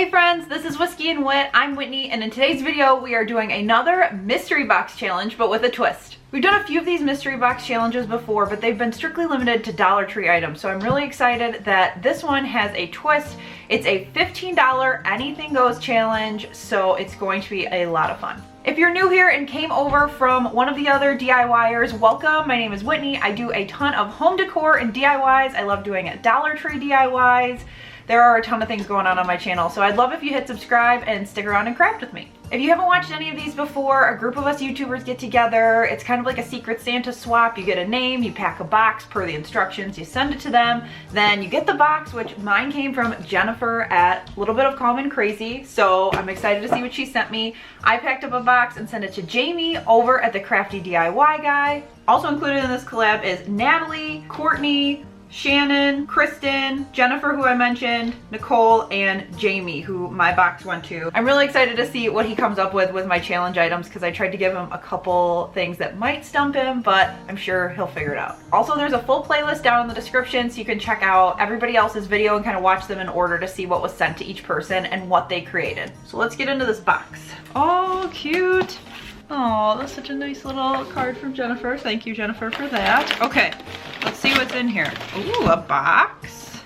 Hey friends, this is Whiskey and Whit. I'm Whitney, and in today's video we are doing another mystery box challenge, but with a twist. We've done a few of these mystery box challenges before, but they've been strictly limited to Dollar Tree items, so I'm really excited that this one has a twist. It's a $15 anything goes challenge, so it's going to be a lot of fun. If you're new here and came over from one of the other DIYers, welcome. My name is Whitney. I do a ton of home decor and DIYs. I love doing Dollar Tree DIYs. There are a ton of things going on my channel, so I'd love if you hit subscribe and stick around and craft with me. If you haven't watched any of these before, a group of us YouTubers get together. It's kind of like a Secret Santa swap. You get a name, you pack a box per the instructions, you send it to them, then you get the box, which mine came from Jennifer at a little bit of Calm and Crazy, so I'm excited to see what she sent me. I packed up a box and sent it to Jamie over at the Crafty DIY Guy. Also included in this collab is Natalie, Courtney, Shannon, Kristen, Jennifer, who I mentioned, Nicole, and Jamie, who my box went to. I'm really excited to see what he comes up with my challenge items, because I tried to give him a couple things that might stump him, but I'm sure he'll figure it out. Also, there's a full playlist down in the description, so you can check out everybody else's video and kind of watch them in order to see what was sent to each person and what they created. So let's get into this box. Oh, cute. Oh, that's such a nice little card from Jennifer. Thank you, Jennifer, for that. Okay, let's see what's in here. Ooh, a box.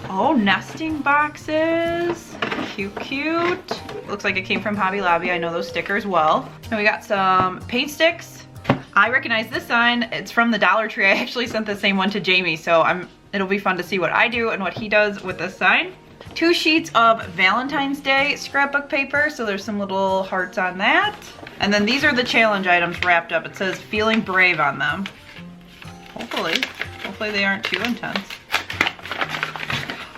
Oh, nesting boxes. Cute, cute. Looks like it came from Hobby Lobby. I know those stickers well. And we got some paint sticks. I recognize this sign. It's from the Dollar Tree. I actually sent the same one to Jamie, so it'll be fun to see what I do and what he does with this sign. 2 sheets of Valentine's Day scrapbook paper, so there's some little hearts on that. And then these are the challenge items wrapped up. It says feeling brave on them. Hopefully they aren't too intense.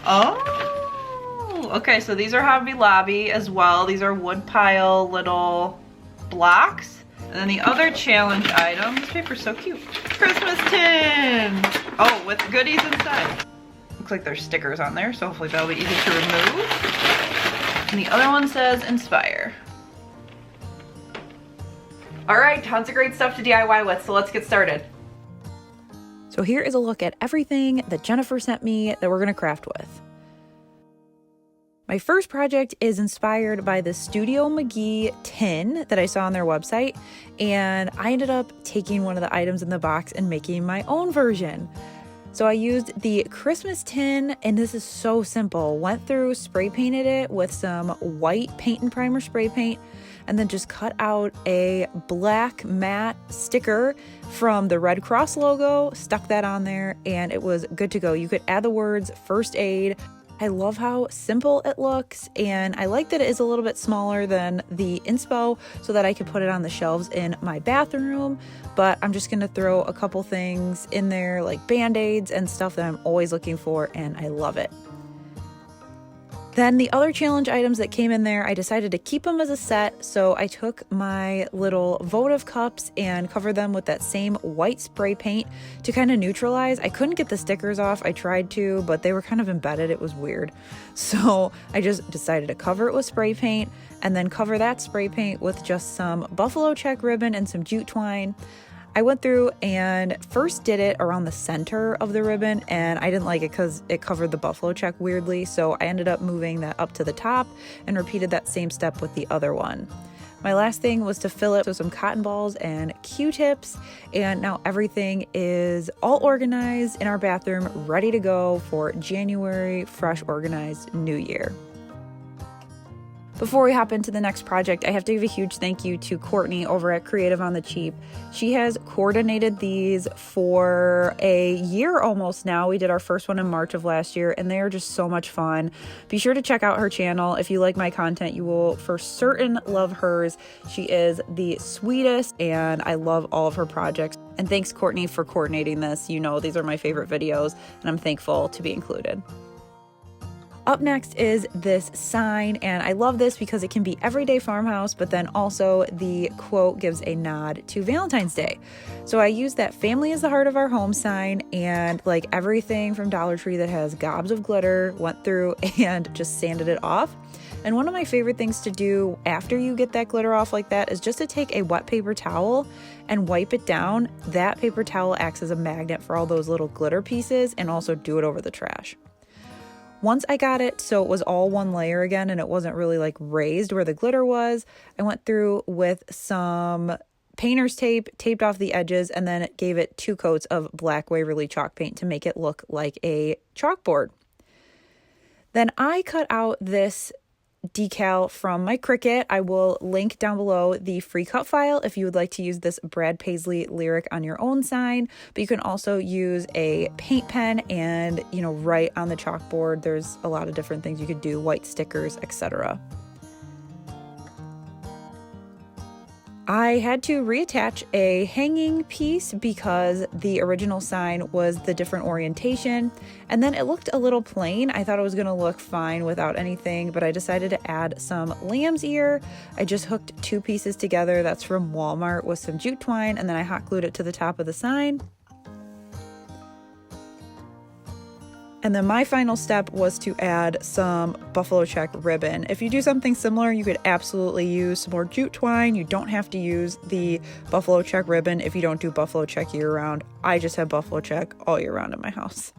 Oh, okay, so these are Hobby Lobby as well. These are wood pile little blocks. And then the other challenge item, this paper's so cute. Christmas tin! Oh, with goodies inside. Looks like there's stickers on there, so hopefully that'll be easy to remove. And the other one says inspire. All right, tons of great stuff to DIY with, so let's get started. So here is a look at everything that Jennifer sent me that we're gonna craft with. My first project is inspired by the Studio McGee tin that I saw on their website, and I ended up taking one of the items in the box and making my own version. So I used the Christmas tin, and this is so simple. Went through, spray painted it with some white paint and primer spray paint, and then just cut out a black matte sticker from the Red Cross logo, stuck that on there, and it was good to go. You could add the words first aid. I love how simple it looks, and I like that it is a little bit smaller than the inspo so that I could put it on the shelves in my bathroom, but I'm just gonna throw a couple things in there like band-aids and stuff that I'm always looking for, and I love it. Then the other challenge items that came in there, I decided to keep them as a set, so I took my little votive cups and covered them with that same white spray paint to kind of neutralize. I couldn't get the stickers off. I tried to, but they were kind of embedded. It was weird. So I just decided to cover it with spray paint and then cover that spray paint with just some buffalo check ribbon and some jute twine. I went through and first did it around the center of the ribbon, and I didn't like it because it covered the buffalo check weirdly, so I ended up moving that up to the top and repeated that same step with the other one. My last thing was to fill it with some cotton balls and Q-tips, and now everything is all organized in our bathroom, ready to go for January, fresh, organized new year. Before we hop into the next project, I have to give a huge thank you to Courtney over at Creative on the Cheap. She has coordinated these for a year almost now. We did our first one in March of last year, and they are just so much fun. Be sure to check out her channel. If you like my content, you will for certain love hers. She is the sweetest, and I love all of her projects. And thanks, Courtney, for coordinating this. You know, these are my favorite videos, and I'm thankful to be included. Up next is this sign, and I love this because it can be everyday farmhouse, but then also the quote gives a nod to Valentine's Day. So I used that family is the heart of our home sign, and like everything from Dollar Tree that has gobs of glitter, went through and just sanded it off. And one of my favorite things to do after you get that glitter off like that is just to take a wet paper towel and wipe it down. That paper towel acts as a magnet for all those little glitter pieces, and also do it over the trash. Once I got it so it was all one layer again and it wasn't really like raised where the glitter was, I went through with some painter's tape, taped off the edges, and then gave it 2 coats of black Waverly chalk paint to make it look like a chalkboard. Then I cut out this decal from my Cricut. I will link down below the free cut file if you would like to use this Brad Paisley lyric on your own sign, but you can also use a paint pen and, write on the chalkboard. There's a lot of different things you could do, white stickers, etc. I had to reattach a hanging piece because the original sign was the different orientation, and then it looked a little plain. I thought it was going to look fine without anything, but I decided to add some lamb's ear. I just hooked 2 pieces together. That's from Walmart with some jute twine, and then I hot glued it to the top of the sign. And then my final step was to add some buffalo check ribbon. If you do something similar, you could absolutely use some more jute twine. You don't have to use the buffalo check ribbon if you don't do buffalo check year round. I just have buffalo check all year round in my house.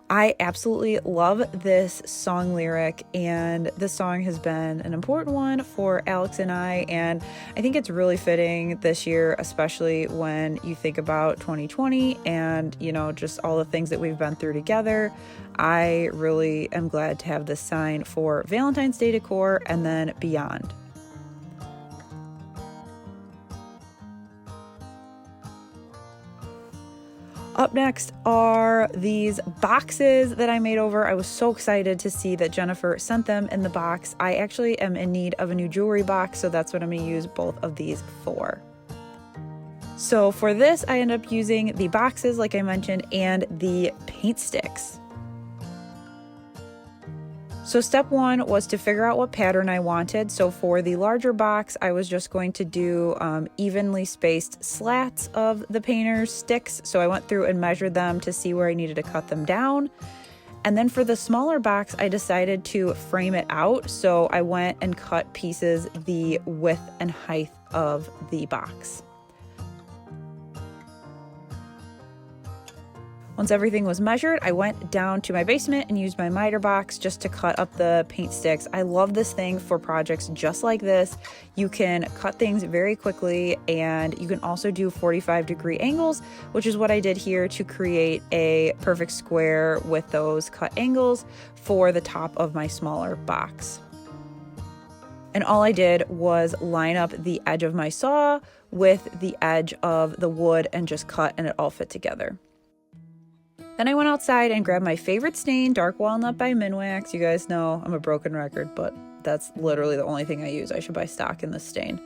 I absolutely love this song lyric, and this song has been an important one for Alex and I, and I think it's really fitting this year, especially when you think about 2020 and, just all the things that we've been through together. I really am glad to have this sign for Valentine's Day decor and then beyond. Up next are these boxes that I made over. I was so excited to see that Jennifer sent them in the box. I actually am in need of a new jewelry box, so that's what I'm going to use both of these for. So for this, I ended up using the boxes, like I mentioned, and the paint sticks. So step 1 was to figure out what pattern I wanted. So for the larger box, I was just going to do evenly spaced slats of the painter's sticks. So I went through and measured them to see where I needed to cut them down. And then for the smaller box, I decided to frame it out. So I went and cut pieces the width and height of the box. Once everything was measured, I went down to my basement and used my miter box just to cut up the paint sticks. I love this thing for projects just like this. You can cut things very quickly, and you can also do 45-degree angles, which is what I did here to create a perfect square with those cut angles for the top of my smaller box. And all I did was line up the edge of my saw with the edge of the wood and just cut, and it all fit together. Then I went outside and grabbed my favorite stain, Dark Walnut by Minwax. You guys know I'm a broken record, but that's literally the only thing I use. I should buy stock in this stain.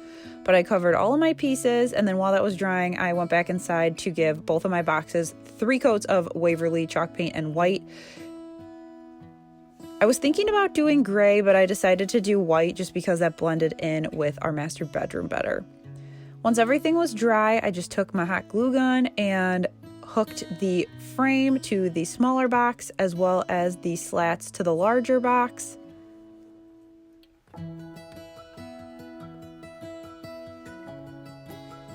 But I covered all of my pieces, and then while that was drying, I went back inside to give both of my boxes 3 coats of Waverly chalk paint and white. I was thinking about doing gray, but I decided to do white just because that blended in with our master bedroom better. Once everything was dry, I just took my hot glue gun and hooked the frame to the smaller box as well as the slats to the larger box.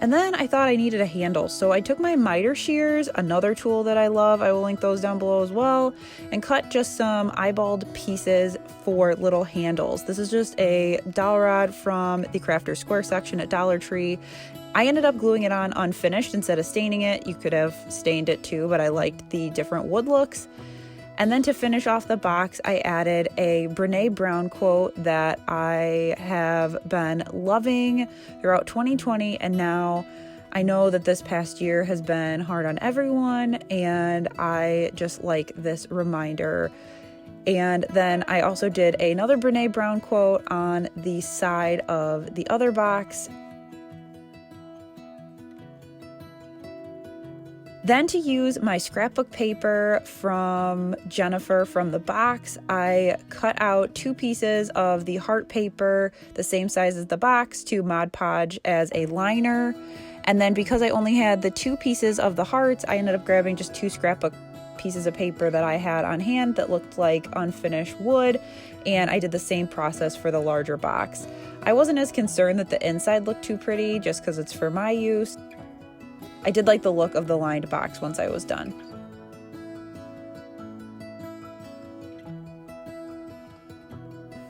And then I thought I needed a handle, so I took my miter shears, another tool that I love, I will link those down below as well, and cut just some eyeballed pieces for little handles. This is just a dowel rod from the Crafter's Square section at Dollar Tree. I ended up gluing it on unfinished instead of staining it. You could have stained it too, but I liked the different wood looks. And then to finish off the box, I added a Brene Brown quote that I have been loving throughout 2020. And now I know that this past year has been hard on everyone, and I just like this reminder. And then I also did another Brene Brown quote on the side of the other box. Then to use my scrapbook paper from Jennifer from the box, I cut out 2 pieces of the heart paper, the same size as the box, to Mod Podge as a liner. And then because I only had the 2 pieces of the hearts, I ended up grabbing just 2 scrapbook pieces of paper that I had on hand that looked like unfinished wood, and I did the same process for the larger box. I wasn't as concerned that the inside looked too pretty just because it's for my use. I did like the look of the lined box once I was done.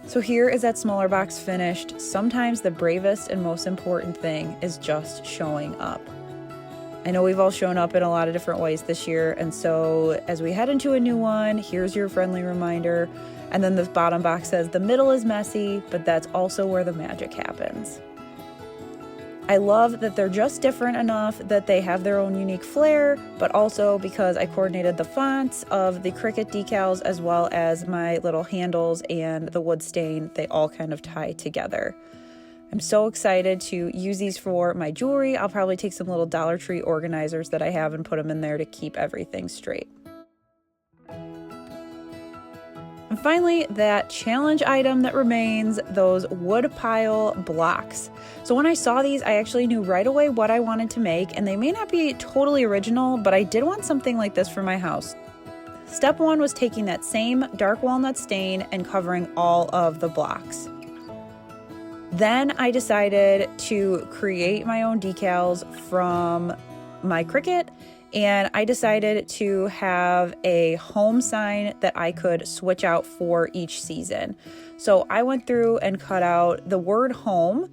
So here is that smaller box finished. Sometimes the bravest and most important thing is just showing up. I know we've all shown up in a lot of different ways this year, and so as we head into a new one, here's your friendly reminder. And then the bottom box says the middle is messy, but that's also where the magic happens. I love that they're just different enough that they have their own unique flair, but also because I coordinated the fonts of the Cricut decals as well as my little handles and the wood stain, they all kind of tie together. I'm so excited to use these for my jewelry. I'll probably take some little Dollar Tree organizers that I have and put them in there to keep everything straight. And finally, that challenge item that remains, those wood pile blocks. So when I saw these, I actually knew right away what I wanted to make, and they may not be totally original, but I did want something like this for my house. Step one was taking that same dark walnut stain and covering all of the blocks. Then I decided to create my own decals from my Cricut, and I decided to have a home sign that I could switch out for each season. So I went through and cut out the word home,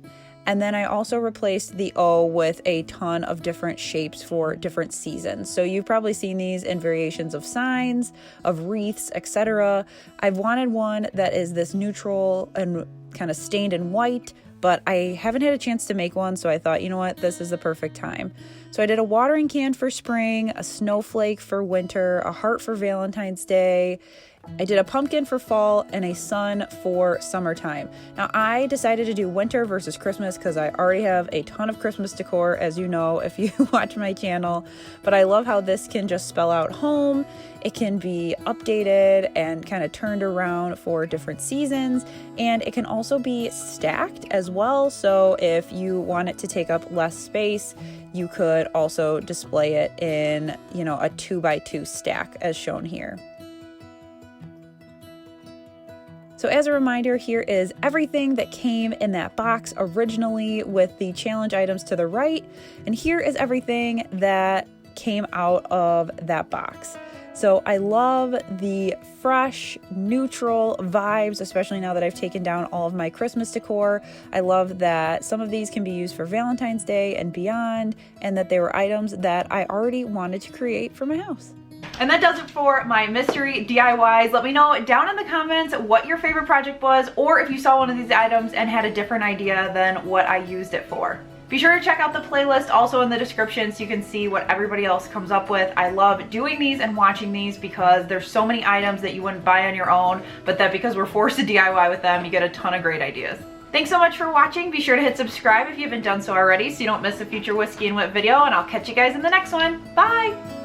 and then I also replaced the O with a ton of different shapes for different seasons. So you've probably seen these in variations of signs, of wreaths, etc. I've wanted one that is this neutral and kind of stained in white, but I haven't had a chance to make one, so I thought, you know what, this is the perfect time. So I did a watering can for spring, a snowflake for winter, a heart for Valentine's Day. I did a pumpkin for fall and a sun for summertime. Now I decided to do winter versus Christmas because I already have a ton of Christmas decor, as you know if you watch my channel, but I love how this can just spell out home. It can be updated and kind of turned around for different seasons, and it can also be stacked as well. So if you want it to take up less space, you could also display it in, a 2x2 stack as shown here. So as a reminder, here is everything that came in that box originally with the challenge items to the right, and here is everything that came out of that box. So I love the fresh, neutral vibes, especially now that I've taken down all of my Christmas decor. I love that some of these can be used for Valentine's Day and beyond, and that they were items that I already wanted to create for my house. And that does it for my mystery DIYs. Let me know down in the comments what your favorite project was, or if you saw one of these items and had a different idea than what I used it for. Be sure to check out the playlist also in the description so you can see what everybody else comes up with. I love doing these and watching these because there's so many items that you wouldn't buy on your own, but that because we're forced to DIY with them, you get a ton of great ideas. Thanks so much for watching. Be sure to hit subscribe if you haven't done so already so you don't miss a future Whiskey and Whit video, and I'll catch you guys in the next one. Bye!